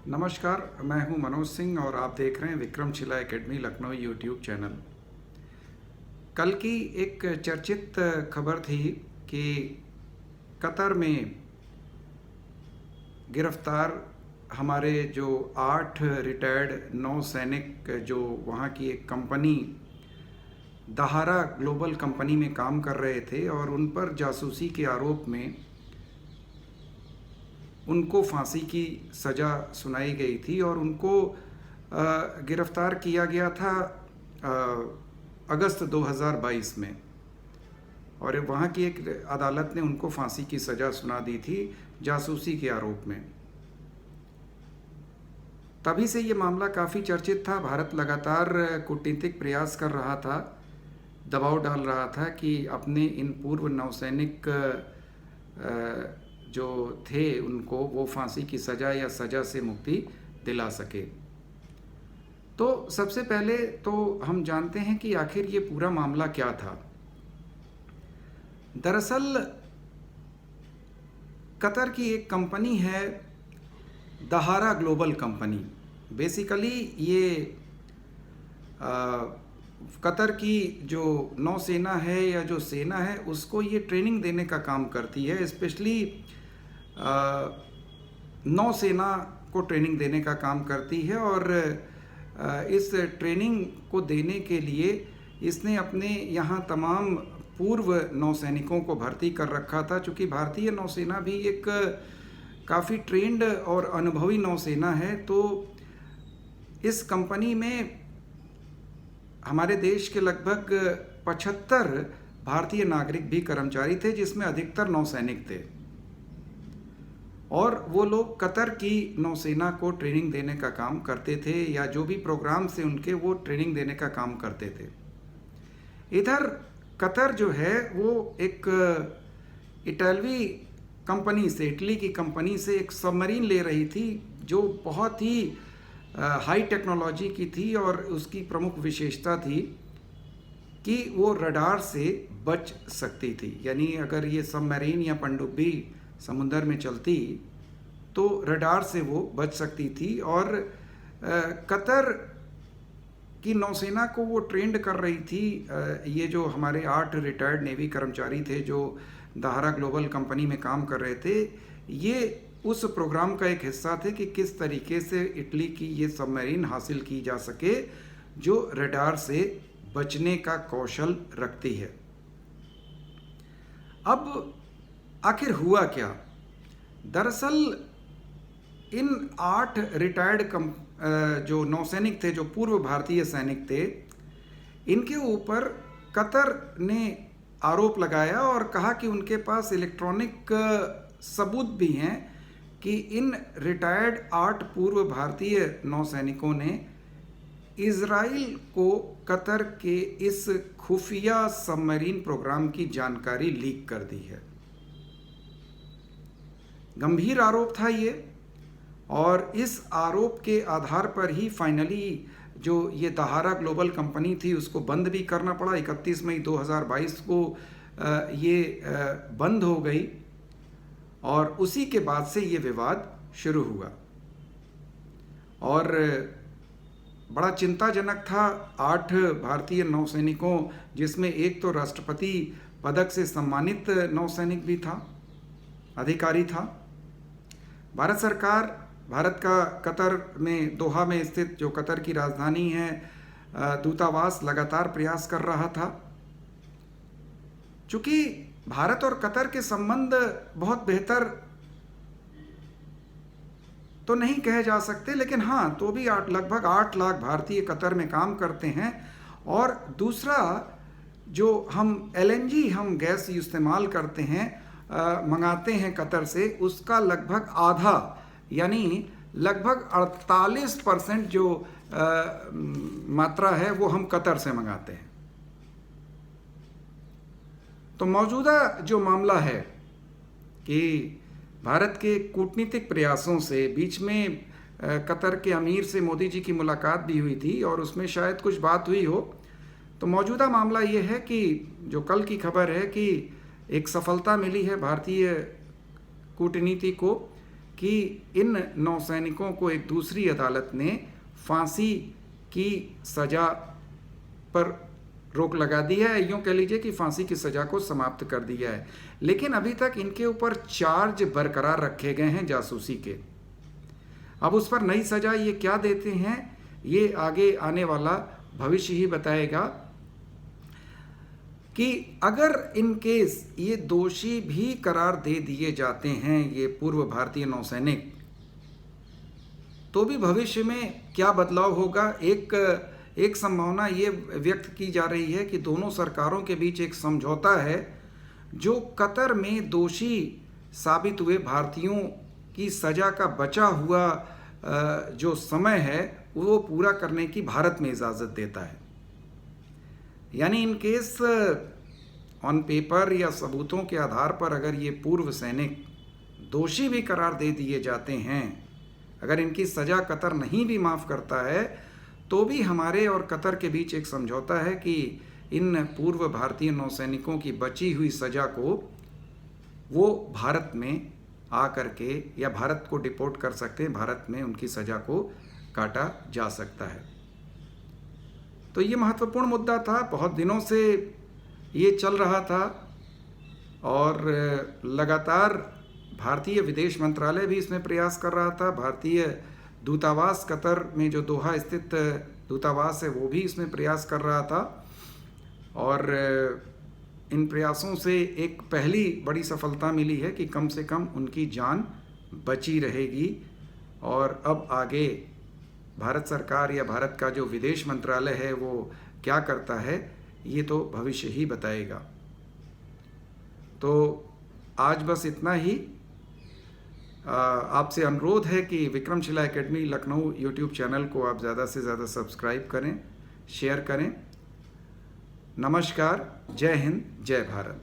नमस्कार, मैं हूं मनोज सिंह और आप देख रहे हैं Vikramshila academy Lucknow YouTube channel. कल की एक चर्चित खबर थी कि कतर में गिरफ्तार हमारे जो 8 रिटायर्ड नौसैनिक जो वहां की एक कंपनी दहारा ग्लोबल कंपनी में काम कर रहे थे और उन पर जासूसी के आरोप में उनको फांसी की सज़ा सुनाई गई थी और उनको गिरफ्तार किया गया था अगस्त 2022 में। और वहाँ की एक अदालत ने उनको फांसी की सज़ा सुना दी थी जासूसी के आरोप में। तभी से ये मामला काफ़ी चर्चित था। भारत लगातार कूटनीतिक प्रयास कर रहा था, दबाव डाल रहा था कि अपने इन पूर्व नौसैनिक जो थे उनको वो फांसी की सज़ा या सज़ा से मुक्ति दिला सके। तो सबसे पहले तो हम जानते हैं कि आखिर ये पूरा मामला क्या था। दरअसल कतर की एक कंपनी है दहारा ग्लोबल कंपनी। बेसिकली ये कतर की जो नौसेना है या जो सेना है उसको ये ट्रेनिंग देने का काम करती है। स्पेशली नौसेना को ट्रेनिंग देने का काम करती है और इस ट्रेनिंग को देने के लिए इसने अपने यहाँ तमाम पूर्व नौसैनिकों को भर्ती कर रखा था। चूँकि भारतीय नौसेना भी एक काफ़ी ट्रेंड और अनुभवी नौसेना है, तो इस कंपनी में हमारे देश के लगभग 75 भारतीय नागरिक भी कर्मचारी थे, जिसमें अधिकतर नौसैनिक थे। और वो लोग कतर की नौसेना को ट्रेनिंग देने का काम करते थे या जो भी प्रोग्राम से उनके वो ट्रेनिंग देने का काम करते थे। इधर कतर जो है वो एक इटालवी कंपनी से, इटली की कंपनी से एक सबमरीन ले रही थी जो बहुत ही हाई टेक्नोलॉजी की थी और उसकी प्रमुख विशेषता थी कि वो रडार से बच सकती थी। यानी अगर ये सबमरीन या पनडुब्बी समुंदर में चलती तो रडार से वो बच सकती थी। और कतर की नौसेना को वो ट्रेंड कर रही थी। ये जो हमारे 8 रिटायर्ड नेवी कर्मचारी थे जो दहारा ग्लोबल कंपनी में काम कर रहे थे, ये उस प्रोग्राम का एक हिस्सा थे कि किस तरीके से इटली की ये सबमरीन हासिल की जा सके जो रडार से बचने का कौशल रखती है। अब आखिर हुआ क्या? दरअसल इन 8 रिटायर्ड जो नौसैनिक थे, जो पूर्व भारतीय सैनिक थे, इनके ऊपर कतर ने आरोप लगाया और कहा कि उनके पास इलेक्ट्रॉनिक सबूत भी हैं कि इन रिटायर्ड 8 पूर्व भारतीय नौसैनिकों ने इजराइल को कतर के इस खुफिया सबमरीन प्रोग्राम की जानकारी लीक कर दी है। गंभीर आरोप था ये, और इस आरोप के आधार पर ही फाइनली जो ये दहारा ग्लोबल कंपनी थी उसको बंद भी करना पड़ा। 31 मई 2022 को ये बंद हो गई और उसी के बाद से ये विवाद शुरू हुआ। और बड़ा चिंताजनक था। 8 भारतीय नौसैनिकों, जिसमें एक तो राष्ट्रपति पदक से सम्मानित नौसैनिक भी था, अधिकारी था। भारत सरकार, भारत का कतर में दोहा में स्थित जो कतर की राजधानी है, दूतावास लगातार प्रयास कर रहा था। चूंकि भारत और कतर के संबंध बहुत बेहतर तो नहीं कहे जा सकते, लेकिन हाँ, तो भी लगभग 8 लाख भारतीय कतर में काम करते हैं। और दूसरा, जो हम LNG हम गैस इस्तेमाल करते हैं, मंगाते हैं कतर से, उसका लगभग आधा यानी लगभग 48% जो मात्रा है वो हम कतर से मंगाते हैं। तो मौजूदा जो मामला है कि भारत के कूटनीतिक प्रयासों से बीच में कतर के अमीर से मोदी जी की मुलाकात भी हुई थी और उसमें शायद कुछ बात हुई हो। तो मौजूदा मामला ये है कि जो कल की खबर है कि एक सफलता मिली है भारतीय कूटनीति को कि इन नौसैनिकों को एक दूसरी अदालत ने फांसी की सज़ा पर रोक लगा दी है, यूँ कह लीजिए कि फांसी की सज़ा को समाप्त कर दिया है। लेकिन अभी तक इनके ऊपर चार्ज बरकरार रखे गए हैं जासूसी के। अब उस पर नई सज़ा ये क्या देते हैं, ये आगे आने वाला भविष्य ही बताएगा। कि अगर इन केस ये दोषी भी करार दे दिए जाते हैं ये पूर्व भारतीय नौसैनिक, तो भी भविष्य में क्या बदलाव होगा। एक संभावना ये व्यक्त की जा रही है कि दोनों सरकारों के बीच एक समझौता है जो कतर में दोषी साबित हुए भारतीयों की सज़ा का बचा हुआ जो समय है वो पूरा करने की भारत में इजाज़त देता है। यानी इन केस ऑन पेपर या सबूतों के आधार पर अगर ये पूर्व सैनिक दोषी भी करार दे दिए जाते हैं, अगर इनकी सज़ा कतर नहीं भी माफ़ करता है, तो भी हमारे और कतर के बीच एक समझौता है कि इन पूर्व भारतीय नौसैनिकों की बची हुई सज़ा को वो भारत में आ करके या भारत को डिपोर्ट कर सकते हैं, भारत में उनकी सज़ा को काटा जा सकता है। तो ये महत्वपूर्ण मुद्दा था, बहुत दिनों से ये चल रहा था और लगातार भारतीय विदेश मंत्रालय भी इसमें प्रयास कर रहा था। भारतीय दूतावास कतर में जो दोहा स्थित दूतावास है वो भी इसमें प्रयास कर रहा था और इन प्रयासों से एक पहली बड़ी सफलता मिली है कि कम से कम उनकी जान बची रहेगी। और अब आगे भारत सरकार या भारत का जो विदेश मंत्रालय है वो क्या करता है ये तो भविष्य ही बताएगा। तो आज बस इतना ही। आपसे अनुरोध है कि Vikramshila academy Lucknow YouTube channel को आप ज़्यादा से ज़्यादा सब्सक्राइब करें, शेयर करें। नमस्कार, जय हिंद, जय भारत।